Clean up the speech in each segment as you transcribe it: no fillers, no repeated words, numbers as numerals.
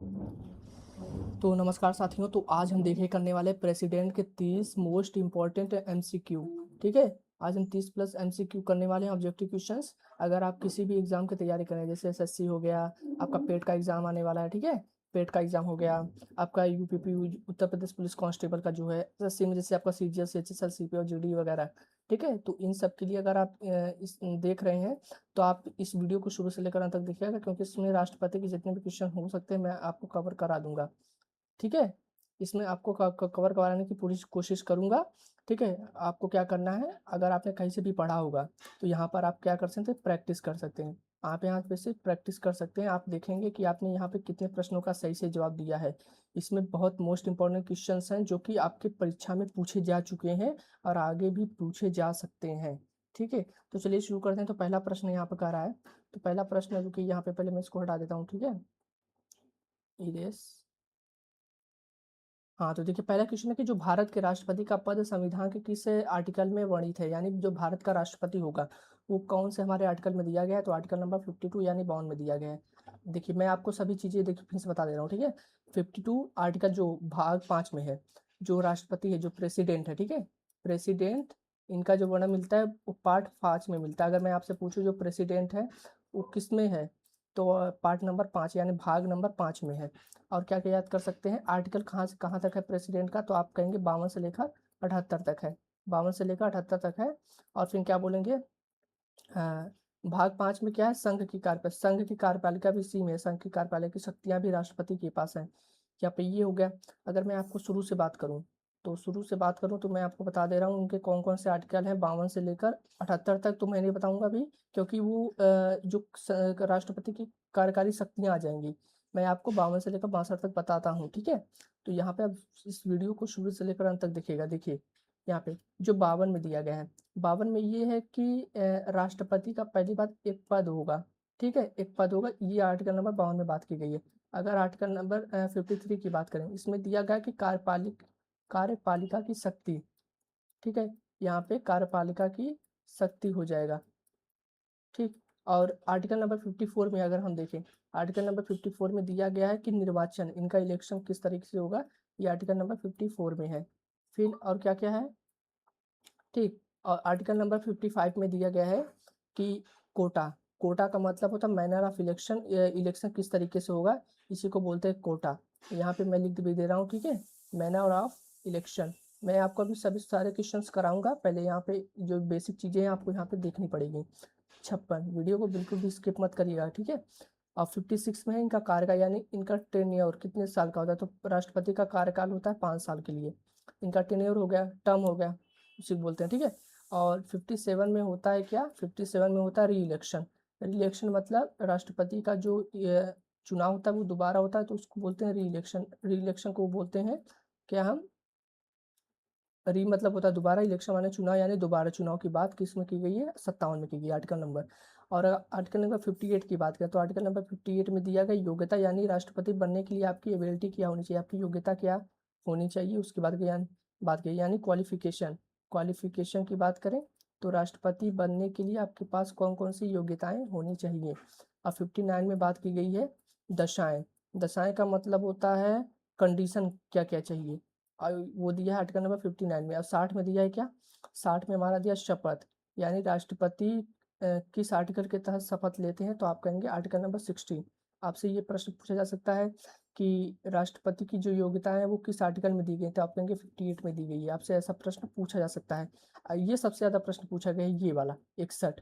तो नमस्कार साथियों। तो आज हम देखे करने वाले प्रेसिडेंट के 30 मोस्ट इंपॉर्टेंट एमसीक्यू। ठीक है, आज हम 30 प्लस एमसीक्यू करने वाले हैं, ऑब्जेक्टिव क्वेश्चंस। अगर आप किसी भी एग्जाम की तैयारी करें, जैसे एसएससी हो गया, आपका पेट का एग्जाम आने वाला है, ठीक है, पेट का एग्जाम हो गया, आपका UPP Uttar Pradesh police constable का जो है एसएससी में, जैसे आपका सीजीएल एचएसएल सीपी और जीडी वगैरह। ठीक है, तो इन सब के लिए अगर आप इस देख रहे हैं तो आप इस वीडियो को शुरू से लेकर अंत तक देखिएगा, क्योंकि इसमें राष्ट्रपति के जितने भी क्वेश्चन हो सकते हैं मैं आपको कवर करा दूंगा। ठीक है, इसमें आपको कवर कराने की पूरी कोशिश करूंगा। ठीक है, आपको क्या करना है, अगर आपने कहीं से भी पढ़ा होगा तो यहाँ पर आप क्या कर सकते हैं, प्रैक्टिस कर सकते हैं। आप यहाँ पे से प्रैक्टिस कर सकते हैं। आप देखेंगे कि आपने यहाँ पे कितने प्रश्नों का सही से जवाब दिया है। इसमें बहुत मोस्ट इंपॉर्टेंट क्वेश्चंस हैं जो कि आपके परीक्षा में पूछे जा चुके हैं और आगे भी पूछे जा सकते हैं। ठीक है, तो चलिए शुरू करते हैं। तो पहला प्रश्न यहाँ पर कह रहा है, तो पहला प्रश्न है जो कि यहाँ पे, पहले मैं इसको हटा देता हूँ। ठीक है, इरेज। हाँ, तो देखिए पहला क्वेश्चन है कि जो भारत के राष्ट्रपति का पद संविधान के किस आर्टिकल में वर्णित है, यानी जो भारत का राष्ट्रपति होगा वो कौन से हमारे आर्टिकल में दिया गया है। तो आर्टिकल नंबर 52 यानी 52 में दिया गया है। देखिए मैं आपको सभी चीजें देखिए फिर से बता दे रहा हूँ। ठीक है, 52 आर्टिकल जो भाग 5 में है, जो राष्ट्रपति है, जो प्रेसिडेंट है, ठीक है, प्रेसिडेंट, इनका जो वर्णन मिलता है वो पार्ट 5 में मिलता है। अगर मैं आपसे पूछूं जो प्रेसिडेंट है वो किस में है, तो पार्ट नंबर 5 यानी भाग नंबर 5 में है। और क्या क्या याद कर सकते हैं, आर्टिकल कहाँ से कहाँ तक है प्रेसिडेंट का, तो आप कहेंगे 52 से लेकर 78 तक है। 52 से लेकर 78 तक है। और फिर क्या बोलेंगे, भाग 5 में क्या है, संघ की कार्यपालिका भी इसी में है। संघ की कार्यपालिका की शक्तियां भी राष्ट्रपति के पास हैं। यहाँ पे ये हो गया। अगर मैं आपको शुरू से बात करूँ, तो शुरू से बात करूँ तो मैं आपको बता दे रहा हूँ उनके कौन कौन से आर्टिकल हैं। 52 से लेकर 78 तक तो मैं नहीं बताऊंगा अभी, क्योंकि वो जो राष्ट्रपति की कार्यकारी शक्तियां आ जाएंगी। मैं आपको 52 से लेकर 62 तक बताता हूँ। ठीक है, तो यहाँ पे आप इस वीडियो को शुरू से लेकर अंत तक देखिएगा। देखिए यहाँ पे जो 52 में दिया गया है, 52 में ये है कि राष्ट्रपति का पहली बात एक पद होगा। ठीक है, एक पद होगा, ये आर्टिकल नंबर 52 में बात की गई है। अगर आर्टिकल नंबर 53 की बात करें, इसमें दिया गया कि कार्यपालिका की शक्ति। ठीक है, यहाँ पे कार्यपालिका की शक्ति हो जाएगा। ठीक, और आर्टिकल नंबर 54 में अगर हम देखें, आर्टिकल नंबर 54 में दिया गया है कि निर्वाचन, इनका इलेक्शन किस तरीके से होगा, ये आर्टिकल नंबर 54 में है। फिर और क्या क्या है, ठीक, और आर्टिकल नंबर 55 में दिया गया है कि कोटा, कोटा का मतलब होता है मैनर ऑफ इलेक्शन, इलेक्शन किस तरीके से होगा, इसी को बोलते हैं कोटा। यहाँ पे मैं लिख भी दे रहा हूँ। ठीक है, मैनर ऑफ इलेक्शन। मैं आपको अभी सभी सारे क्वेश्चंस कराऊंगा, पहले यहाँ पे जो बेसिक चीजें हैं आपको यहाँ पे देखनी पड़ेगी। 56, वीडियो को बिल्कुल भी स्किप मत करिएगा। ठीक है, और 56 में है इनका कार्यकाल, यानी इनका टेन्योर कितने साल का होता है, तो राष्ट्रपति का कार्यकाल होता है 5 साल के लिए। इनका टेन्योर हो गया, टर्म हो गया, उसी को बोलते हैं। ठीक है, और 57 में होता है क्या, 57 में होता है री इलेक्शन। री इलेक्शन मतलब राष्ट्रपति का जो चुनाव होता है वो दोबारा होता है, तो उसको बोलते हैं री इलेक्शन। री इलेक्शन को बोलते हैं क्या हम, री मतलब होता है दोबारा, इलेक्शन माने चुनाव, यानी दोबारा चुनाव की बात किस में की गई है, 57 में की गई, आर्टिकल नंबर। और आर्टिकल नंबर 58 की बात करें, तो आर्टिकल नंबर 58 में दिया गया योग्यता, यानी राष्ट्रपति बनने के लिए आपकी एबिलिटी क्या होनी चाहिए, आपकी योग्यता क्या होनी चाहिए, उसकी बात की, यानी क्वालिफिकेशन। क्वालिफिकेशन की बात करें तो राष्ट्रपति बनने के लिए आपके पास कौन कौन सी योग्यताएं होनी चाहिए। और 59 में बात की गई है दशाएं। दशाएं का मतलब होता है कंडीशन, क्या क्या चाहिए, और वो दिया है आर्टिकल नंबर 59 में। और 60 में दिया है क्या, 60 में हमारा दिया शपथ, यानी राष्ट्रपति किस आर्टिकल के तहत शपथ लेते हैं, तो आप कहेंगे आर्टिकल नंबर 60। आपसे ये प्रश्न पूछा जा सकता है कि राष्ट्रपति की जो योग्यता है वो किस आर्टिकल में दी गई, तो आप कहेंगे 58 में दी गई है। आपसे ऐसा प्रश्न पूछा जा सकता है। ये सबसे ज्यादा प्रश्न पूछा गया है ये वाला 61।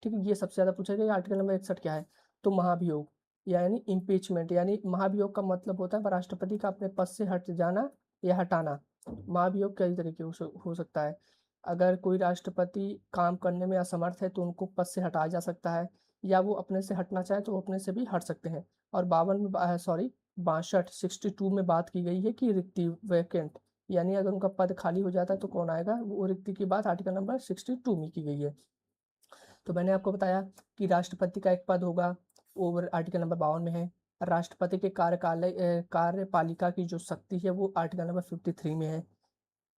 ठीक है, ये सबसे ज्यादा पूछा गया। आर्टिकल नंबर 61 क्या है, तो महाभियोग, यानी इम्पीचमेंट, यानी महाभियोग का मतलब होता है राष्ट्रपति का अपने पद से हट जाना या हटाना। महाभियोग कई तरीके हो सकता है। अगर कोई राष्ट्रपति काम करने में असमर्थ है तो उनको पद से हटाया जा सकता है, या वो अपने से हटना चाहे तो वो अपने से भी हट सकते हैं। और 52 में, सॉरी 62 में बात की गई है कि रिक्ति, वैकेंट, यानी अगर उनका पद खाली हो जाता है तो कौन आएगा, वो रिक्ति की बात आर्टिकल नंबर 62 में की गई है। तो मैंने आपको बताया कि राष्ट्रपति का एक पद होगा, वो आर्टिकल नंबर 52 में है। राष्ट्रपति के कार्यपालिका की जो शक्ति है वो आर्टिकल नंबर 53 में है।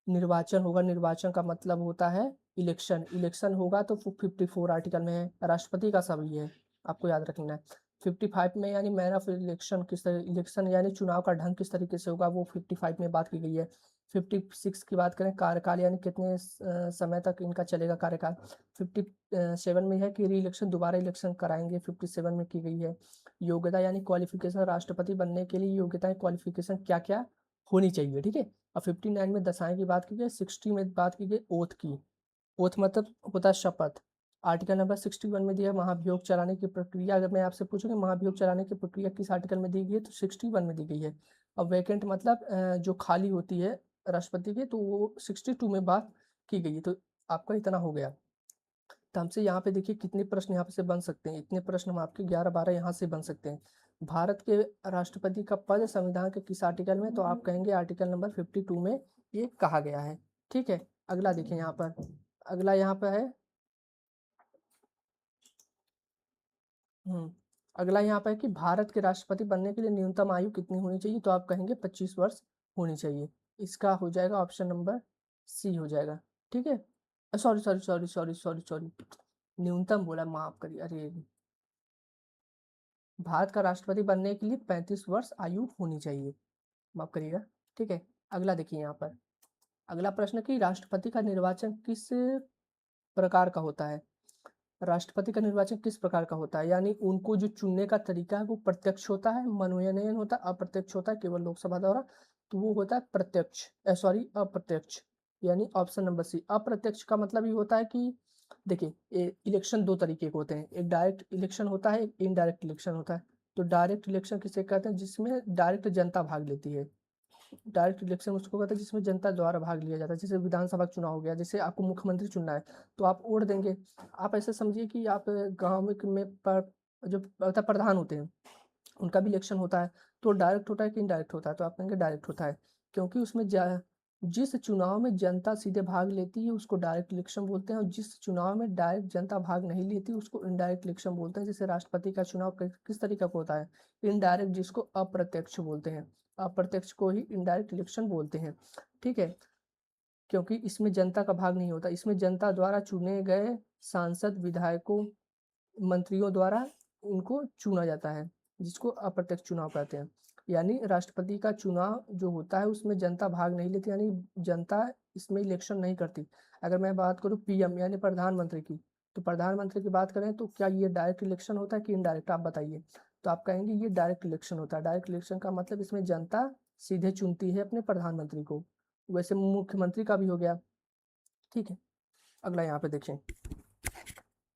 निर्वाचन होगा, निर्वाचन का मतलब होता है इलेक्शन, इलेक्शन होगा तो 54 आर्टिकल में है। राष्ट्रपति का सभी है, आपको याद रखना है। 55 में यानी मैनर ऑफ इलेक्शन इलेक्शन यानी चुनाव का ढंग किस तरीके से होगा, वो 55 में बात की गई है। 56 की बात करें, कार्यकाल यानी कितने समय तक इनका चलेगा कार्यकाल। 57 में है कि री इलेक्शन दोबारा इलेक्शन कराएंगे, 57 में की गई है। योग्यता यानी क्वालिफिकेशन, राष्ट्रपति बनने के लिए योग्यता क्वालिफिकेशन क्या क्या होनी चाहिए, ठीक है। और 59 में दशाएं की बात की गई। 60 में बात की गई ओथ की। ओथ मतलब होता है शपथ। आर्टिकल नंबर 61 में दिया है महाभियोग चलाने की प्रक्रिया। अगर मैं आपसे पूछूं कि महाभियोग चलाने की प्रक्रिया किस आर्टिकल में दी गई है, तो 61 में दी गई है। अब वैकेंट मतलब जो खाली होती है राष्ट्रपति की, तो वो 62 में बात की गई है। तो आपका इतना हो गया। तो हमसे यहाँ पे देखिए कितने प्रश्न यहाँ पे से बन सकते हैं। इतने प्रश्न हम आपके 11-12 यहाँ से बन सकते हैं। भारत के राष्ट्रपति का पद संविधान के किस आर्टिकल में, तो आप कहेंगे आर्टिकल नंबर 52 में ये कहा गया है, ठीक है। अगला देखिए यहाँ पर, अगला यहाँ पर है अगला यहाँ पर है कि भारत के राष्ट्रपति बनने के लिए न्यूनतम आयु कितनी होनी चाहिए, तो आप कहेंगे 25 वर्ष होनी चाहिए। इसका हो जाएगा ऑप्शन नंबर सी हो जाएगा, ठीक है। Sorry sorry sorry sorry sorry sorry, न्यूनतम बोला, माफ करिए। अरे, भारत का राष्ट्रपति बनने के लिए 35 वर्ष आयु होनी चाहिए, माफ करिएगा, ठीक है। अगला देखिए यहाँ पर, अगला प्रश्न कि राष्ट्रपति का निर्वाचन किस प्रकार का होता है। राष्ट्रपति का निर्वाचन किस प्रकार का होता है, यानी उनको जो चुनने का तरीका है वो प्रत्यक्ष होता है, मनोनयन होता है, अप्रत्यक्ष होता है, केवल लोकसभा द्वारा। तो वो होता है प्रत्यक्ष, सॉरी अप्रत्यक्ष, यानी ऑप्शन नंबर सी। अप्रत्यक्ष का मतलब ये होता है कि देखिए इलेक्शन दो तरीके के होते हैं, एक डायरेक्ट इलेक्शन होता है, एक इनडायरेक्ट इलेक्शन होता है। तो डायरेक्ट इलेक्शन किसे कहते हैं, जिसमें डायरेक्ट जनता भाग लेती है। डायरेक्ट इलेक्शन उसको कहते हैं जिसमें जनता द्वारा भाग लिया जाता है। जैसे विधानसभा का चुनाव हो गया, जैसे आपको मुख्यमंत्री चुनना है तो आप वोट देंगे। आप ऐसे समझिए कि आप गाँव में जो प्रधान होते हैं उनका भी इलेक्शन होता है। तो डायरेक्ट होता है कि इनडायरेक्ट होता है, तो आप कहेंगे डायरेक्ट होता है, क्योंकि उसमें जिस चुनाव में जनता सीधे भाग लेती है उसको डायरेक्ट इलेक्शन बोलते हैं, और जिस चुनाव में डायरेक्ट जनता भाग नहीं लेती उसको इनडायरेक्ट इलेक्शन बोलते हैं। जैसे राष्ट्रपति का चुनाव किस तरीके का होता है, इनडायरेक्ट, जिसको अप्रत्यक्ष बोलते हैं। अप्रत्यक्ष को ही इनडायरेक्ट इलेक्शन बोलते हैं, ठीक है। क्योंकि इसमें जनता का भाग नहीं होता, इसमें जनता द्वारा चुने गए सांसद, विधायकों, मंत्रियों द्वारा उनको चुना जाता है, जिसको अप्रत्यक्ष चुनाव कहते हैं। यानी राष्ट्रपति का चुनाव जो होता है उसमें जनता भाग नहीं लेती, यानी जनता इसमें इलेक्शन नहीं करती। अगर मैं बात करूँ पीएम यानी प्रधानमंत्री की, तो प्रधानमंत्री की बात करें तो क्या ये डायरेक्ट इलेक्शन होता है कि इनडायरेक्ट, आप बताइए। तो आप कहेंगे ये डायरेक्ट इलेक्शन होता है। डायरेक्ट इलेक्शन का मतलब इसमें जनता सीधे चुनती है अपने प्रधानमंत्री को। वैसे मुख्यमंत्री का भी हो गया, ठीक है। अगला यहाँ पे देखें,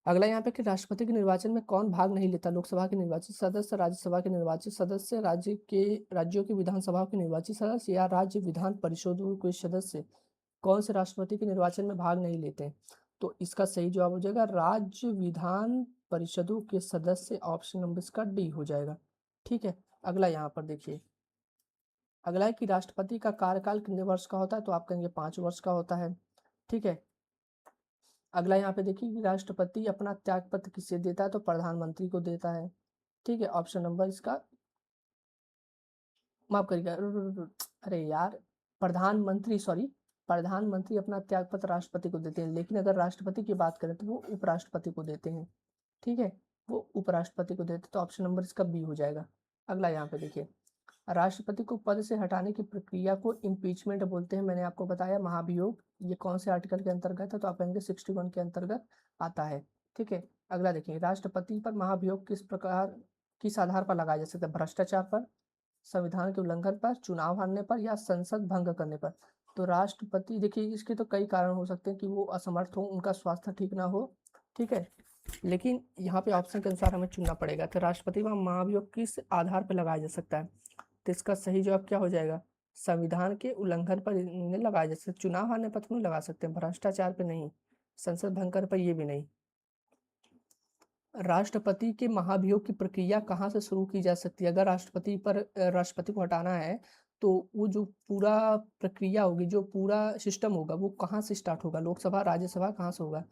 अगला यहाँ पे कि राष्ट्रपति के निर्वाचन में कौन भाग नहीं लेता। लोकसभा के निर्वाचित सदस्य, राज्यसभा के निर्वाचित सदस्य, राज्यों की विधानसभा के निर्वाचित सदस्य, या राज्य विधान परिषदों के सदस्य कौन से राष्ट्रपति के निर्वाचन में भाग नहीं लेते हैं। तो इसका सही जवाब हो जाएगा राज्य विधान परिषदों के सदस्य, ऑप्शन नंबर इसका डी हो जाएगा, ठीक है। अगला यहाँ पर देखिए, अगला है कि राष्ट्रपति का कार्यकाल कितने वर्ष का होता है, तो आप कहेंगे 5 वर्ष का होता है, ठीक है। अगला यहाँ पे देखिए कि राष्ट्रपति अपना त्यागपत्र किसे देता है, तो प्रधानमंत्री को देता है, ठीक है। ऑप्शन नंबर इसका, माफ करिएगा, अरे यार, प्रधानमंत्री, सॉरी, प्रधानमंत्री अपना त्यागपत्र राष्ट्रपति को देते हैं, लेकिन अगर राष्ट्रपति की बात करें तो वो उपराष्ट्रपति को देते हैं, ठीक है। वो उपराष्ट्रपति को देते हैं, तो ऑप्शन नंबर इसका बी हो जाएगा। अगला यहाँ पे देखिए, राष्ट्रपति को पद से हटाने की प्रक्रिया को इम्पीचमेंट बोलते हैं। मैंने आपको बताया महाभियोग, ये कौन से आर्टिकल के अंतर्गत है, तो आप कहेंगे 61 के अंतर्गत आता है, ठीक है। अगला देखिए, राष्ट्रपति पर महाभियोग किस आधार पर लगाया जा सकता है, भ्रष्टाचार पर, संविधान के उल्लंघन पर, चुनाव हारने पर, या संसद भंग करने पर। तो राष्ट्रपति देखिए इसके तो कई कारण हो सकते हैं कि वो असमर्थ हो, उनका स्वास्थ्य ठीक ना हो, ठीक है। लेकिन यहाँ पे ऑप्शन के अनुसार हमें चुनना पड़ेगा। तो राष्ट्रपति का महाभियोग किस आधार पर लगाया जा सकता है, तो इसका सही जवाब क्या हो जाएगा, संविधान के उल्लंघन पर इन्हें लगाया जा सकता है। चुनाव हारने पर तो नहीं लगा सकते, भ्रष्टाचार पे नहीं, संसद भंग करने पर ये भी नहीं। राष्ट्रपति के महाभियोग की प्रक्रिया कहाँ से शुरू की जा सकती है। अगर राष्ट्रपति को हटाना है तो वो जो पूरा प्रक्रिया होगी, जो पूरा सिस्टम होगा, वो कहाँ से स्टार्ट होगा, लोकसभा, राज्यसभा, कहाँ से होगा।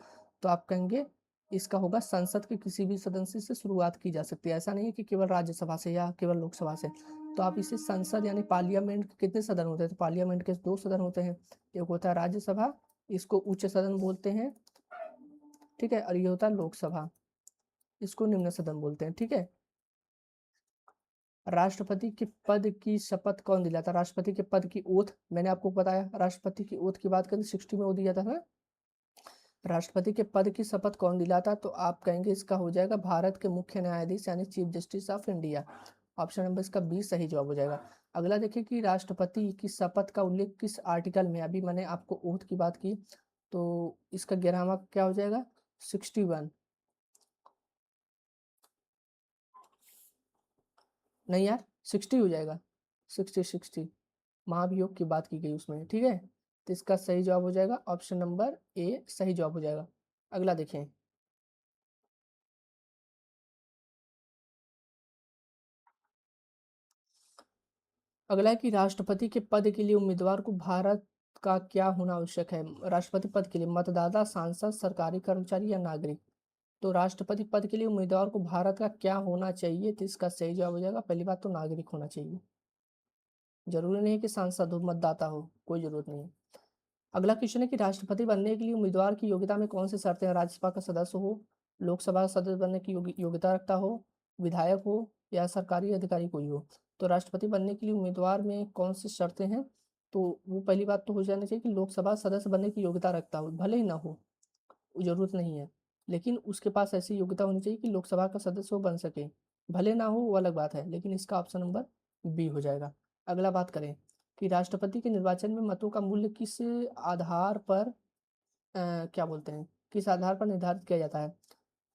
तो आप कहेंगे इसका होगा संसद के किसी भी सदस्य से शुरुआत की जा सकती है। ऐसा नहीं है कि केवल राज्यसभा से या केवल लोकसभा से। तो आप इसे संसद यानी पार्लियामेंट के कितने सदन होते हैं, तो पार्लियामेंट के 2 सदन होते हैं, एक होता है राज्यसभा, इसको उच्च सदन बोलते हैं, ठीक है, और ये होता है लोकसभा, इसको निम्न सदन बोलते हैं, ठीक है। राष्ट्रपति के पद की शपथ कौन दिलाता? राष्ट्रपति के पद की ओथ मैंने आपको बताया, राष्ट्रपति की ओथ की बात करें 60 में वो दिया था ना। राष्ट्रपति के पद की शपथ कौन दिलाता? तो आप कहेंगे इसका हो जाएगा भारत के मुख्य न्यायाधीश यानी chief justice of India. Option number इसका 20 सही जवाब हो जाएगा। अगला देखिए कि राष्ट्रपति की शपथ का उल्लेख किस आर्टिकल में, अभी मैंने आपको ओथ की बात की, तो इसका 11वां क्या हो जाएगा? 61। नहीं यार, 60 हो जाएगा, 60 महाभियोग की बात की गई उसमें, ठीक है। तो इसका सही जवाब हो जाएगा ऑप्शन नंबर ए सही जवाब हो जाएगा। अगला देखें, अगला है कि राष्ट्रपति के पद के लिए उम्मीदवार को भारत का क्या होना आवश्यक है? राष्ट्रपति पद के लिए मतदाता, सांसद, सरकारी कर्मचारी या नागरिक? तो राष्ट्रपति पद के लिए उम्मीदवार को भारत का क्या होना चाहिए? तो इसका सही जवाब हो जाएगा, पहली बात तो नागरिक होना चाहिए। जरूरी नहीं है कि सांसद हो, मतदाता हो, कोई जरूरत नहीं है। अगला क्वेश्चन है कि राष्ट्रपति बनने के लिए उम्मीदवार की योग्यता में कौन सी शर्तें हैं? राज्यसभा का सदस्य हो, लोकसभा सदस्य बनने की योग्यता रखता हो, विधायक हो या सरकारी अधिकारी कोई हो? तो राष्ट्रपति बनने के लिए उम्मीदवार में कौन सी शर्तें हैं? तो वो पहली बात तो हो जानी चाहिए कि लोकसभा सदस्य बनने की योग्यता रखता हो, भले ही ना हो, जरूरत नहीं है, लेकिन उसके पास ऐसी योग्यता होनी चाहिए कि लोकसभा का सदस्य वो बन सके। भले ना हो वो अलग बात है, लेकिन इसका ऑप्शन नंबर बी हो जाएगा। अगला बात करें कि राष्ट्रपति के निर्वाचन में मतों का मूल्य किस आधार पर क्या बोलते हैं, किस आधार पर निर्धारित किया जाता है?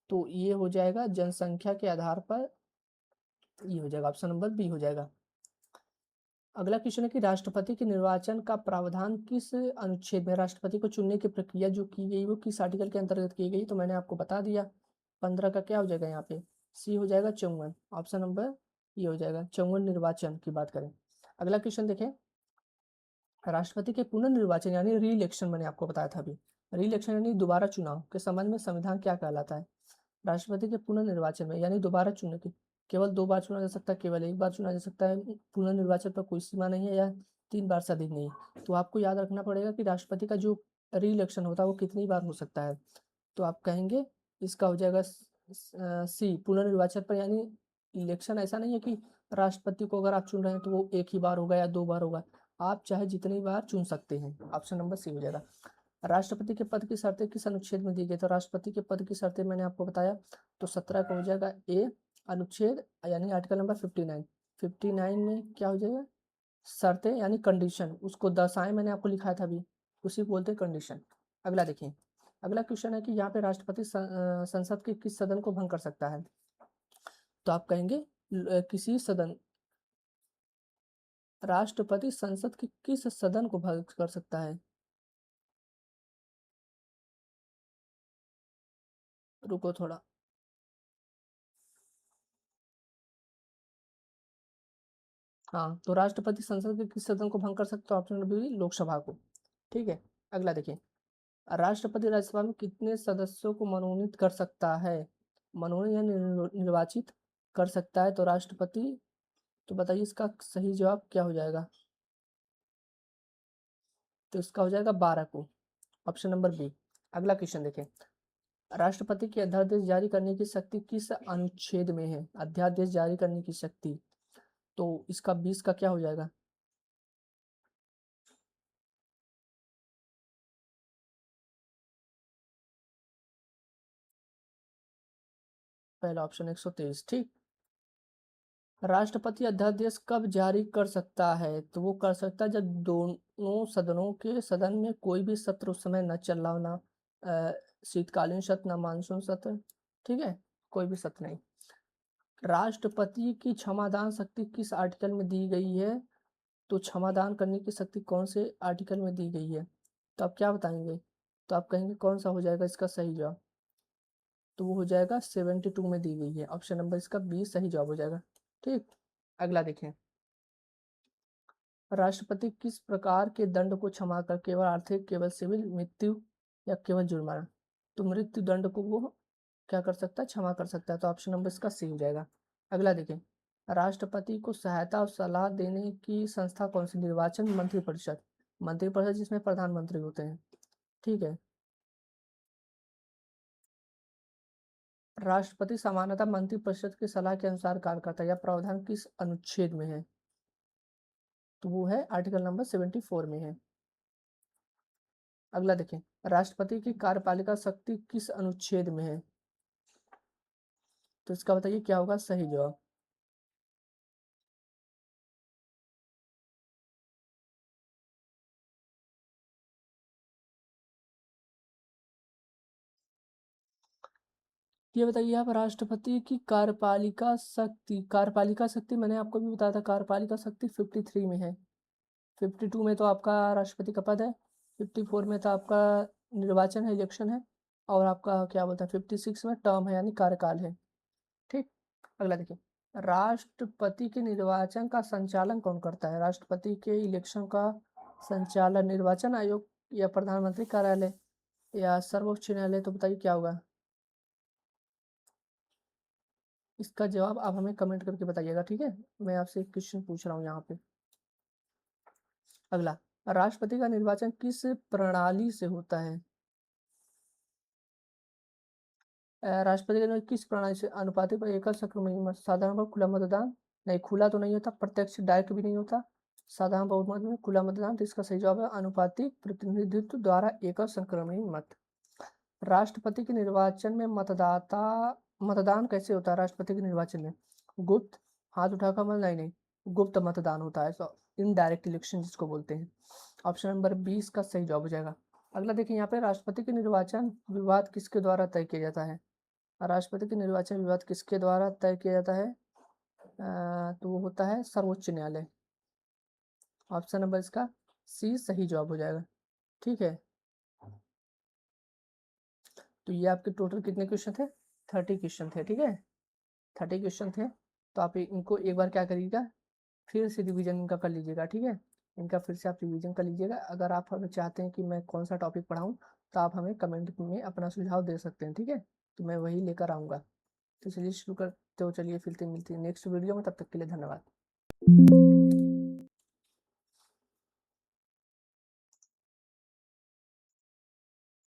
तो ये हो जाएगा जनसंख्या के आधार पर, ये हो जाएगा ऑप्शन नंबर बी हो जाएगा। अगला क्वेश्चन है कि राष्ट्रपति के निर्वाचन का प्रावधान किस अनुच्छेद में, राष्ट्रपति को चुनने की प्रक्रिया जो की गई वो किस आर्टिकल के अंतर्गत की गई? तो मैंने आपको बता दिया, 15 का क्या हो जाएगा यहाँ पे, सी हो जाएगा 54, ऑप्शन नंबर ये हो जाएगा 54 निर्वाचन की बात करें। अगला क्वेश्चन देखें, राष्ट्रपति के पुनर्निर्वाचन यानी री इलेक्शन मैंने आपको बताया था अभी, री इलेक्शन यानी दोबारा चुनाव के संबंध में संविधान क्या कहलाता है? राष्ट्रपति के पुनर्निर्वाचन में यानी दोबारा चुनने की, केवल 2 बार चुना जा सकता है, केवल 1 बार चुना जा सकता है, पुनर्निर्वाचन पर कोई सीमा नहीं है, या 3 बार से अधिक नहीं। तो आपको याद रखना पड़ेगा कि राष्ट्रपति का जो री इलेक्शन होता है वो कितनी बार हो सकता है। तो आप कहेंगे इसका हो जाएगा सी पुनर्निर्वाचन पर, यानी इलेक्शन ऐसा नहीं है कि राष्ट्रपति को अगर आप चुन रहे हैं तो वो 1 ही बार होगा या 2 बार होगा, आप चाहे जितनी बार चुन सकते हैं। ऑप्शन नंबर सी हो जाएगा। राष्ट्रपति के पद की शर्तें किस अनुच्छेद में दी गई? तो राष्ट्रपति के पद की शर्तें मैंने आपको बताया, तो 17 का हो जाएगा ए अनुच्छेद यानी आर्टिकल नंबर 59। 59 में क्या हो जाएगा, शर्तें यानी कंडीशन, उसको दर्शाएं मैंने आपको लिखा था अभी, उसी को बोलते हैं कंडीशन। अगला देखिए, अगला क्वेश्चन है कि यहाँ पे राष्ट्रपति संसद के किस सदन को भंग कर सकता है? तो आप कहेंगे किसी सदन, राष्ट्रपति संसद के किस सदन को भंग कर सकता है? रुको थोड़ा, हाँ, तो राष्ट्रपति संसद के किस सदन को भंग कर सकता है? ऑप्शन नंबर बी लोकसभा को, ठीक है। अगला देखिए, राष्ट्रपति राज्यसभा में कितने सदस्यों को मनोनीत कर सकता है? मनोनीत या निर्वाचित कर सकता है? तो राष्ट्रपति, तो बताइए इसका सही जवाब क्या हो जाएगा? तो इसका हो जाएगा 12 को, ऑप्शन नंबर बी। अगला क्वेश्चन देखें, राष्ट्रपति की अध्यादेश जारी करने की शक्ति किस अनुच्छेद में है? अध्यादेश जारी करने की शक्ति, तो इसका 20 का क्या हो जाएगा? पहला ऑप्शन 123, ठीक। राष्ट्रपति अध्यादेश कब जारी कर सकता है? तो वो कर सकता है जब दोनों सदनों के सदन में कोई भी सत्र उस समय न चल रहा हो, ना शीतकालीन सत्र, ना मानसून सत्र, ठीक है, कोई भी सत्र नहीं। राष्ट्रपति की क्षमादान शक्ति किस आर्टिकल में दी गई है? तो क्षमादान करने की शक्ति कौन से आर्टिकल में दी गई है? तो आप क्या बताएंगे? तो आप कहेंगे कौन सा हो जाएगा इसका सही जवाब? तो वो हो जाएगा 72 में दी गई है, ऑप्शन नंबर इसका 20 सही जवाब हो जाएगा, ठीक। अगला देखें, राष्ट्रपति किस प्रकार के दंड को क्षमा कर, केवल आर्थिक, केवल सिविल, मृत्यु या केवल जुर्माना? तो मृत्यु दंड को वो क्या कर सकता है, क्षमा कर सकता है, तो ऑप्शन नंबर इसका सी हो जाएगा। अगला देखें, राष्ट्रपति को सहायता और सलाह देने की संस्था कौन सी? निर्वाचन मंत्रिपरिषद, मंत्रिपरिषद जिसमें प्रधानमंत्री होते हैं, ठीक है। राष्ट्रपति सामान्यतः मंत्रिपरिषद की सलाह के अनुसार कार्य करता है, या प्रावधान किस अनुच्छेद में है? तो वो है आर्टिकल नंबर 74 में है। अगला देखें, राष्ट्रपति की कार्यपालिका शक्ति किस अनुच्छेद में है? तो इसका बताइए क्या होगा सही जवाब। ये बताइए आप, राष्ट्रपति की कार्यपालिका शक्ति मैंने आपको भी बताया था, कार्यपालिका शक्ति 53 में है। 52 में तो आपका राष्ट्रपति का पद है, 54 में तो आपका निर्वाचन है, इलेक्शन है, और आपका क्या बोलते हैं 56 में टर्म है यानी कार्यकाल है। ठीक। अगला देखिए, राष्ट्रपति के निर्वाचन का संचालन कौन करता है? राष्ट्रपति के इलेक्शन का संचालन निर्वाचन आयोग, या प्रधानमंत्री कार्यालय, या सर्वोच्च न्यायालय? तो बताइए क्या होगा इसका जवाब। आप हमें कमेंट करके बताइएगा, ठीक है। मैं आपसे एक क्वेश्चन पूछ रहा हूँ यहाँ पे। अगला, राष्ट्रपति का निर्वाचन किस प्रणाली से होता है? राष्ट्रपति का किस प्रणाली से? अनुपातिक पर एकल संक्रमण मत, साधारण पर खुला मतदान, नहीं खुला तो नहीं होता, प्रत्यक्ष डायरेक्ट भी नहीं होता, साधारण बहुमत में खुला मतदान। तो इसका सही जवाब है अनुपातिक प्रतिनिधित्व द्वारा एकल संक्रमणी मत। राष्ट्रपति के निर्वाचन में मतदान कैसे होता है? राष्ट्रपति के निर्वाचन में गुप्त, हाथ उठाकर मत, नहीं गुप्त मतदान होता है, तो इनडायरेक्ट इलेक्शन जिसको बोलते हैं। ऑप्शन नंबर 20 का सही जवाब हो जाएगा। अगला देखिए यहाँ पे, राष्ट्रपति के निर्वाचन विवाद किसके द्वारा तय किया जाता है? राष्ट्रपति के निर्वाचन विवाद किसके द्वारा तय किया जाता है? तो वो होता है सर्वोच्च न्यायालय। ऑप्शन नंबर इसका सी सही जवाब हो जाएगा, ठीक है। तो ये आपके टोटल कितने क्वेश्चन थे? 30 क्वेश्चन थे, ठीक है। 30 क्वेश्चन थे, तो आप इनको एक बार क्या करिएगा, फिर से रिवीजन इनका कर लीजिएगा, ठीक है। इनका फिर से आप रिवीजन कर लीजिएगा। अगर आप हमें चाहते हैं कि मैं कौन सा टॉपिक पढ़ाऊँ, तो आप हमें कमेंट में अपना सुझाव दे सकते हैं, ठीक है। तो मैं वही लेकर आऊँगा। तो चलिए शुरू करते हो, चलिए फिर मिलते हैं नेक्स्ट वीडियो में, तब तक के लिए धन्यवाद।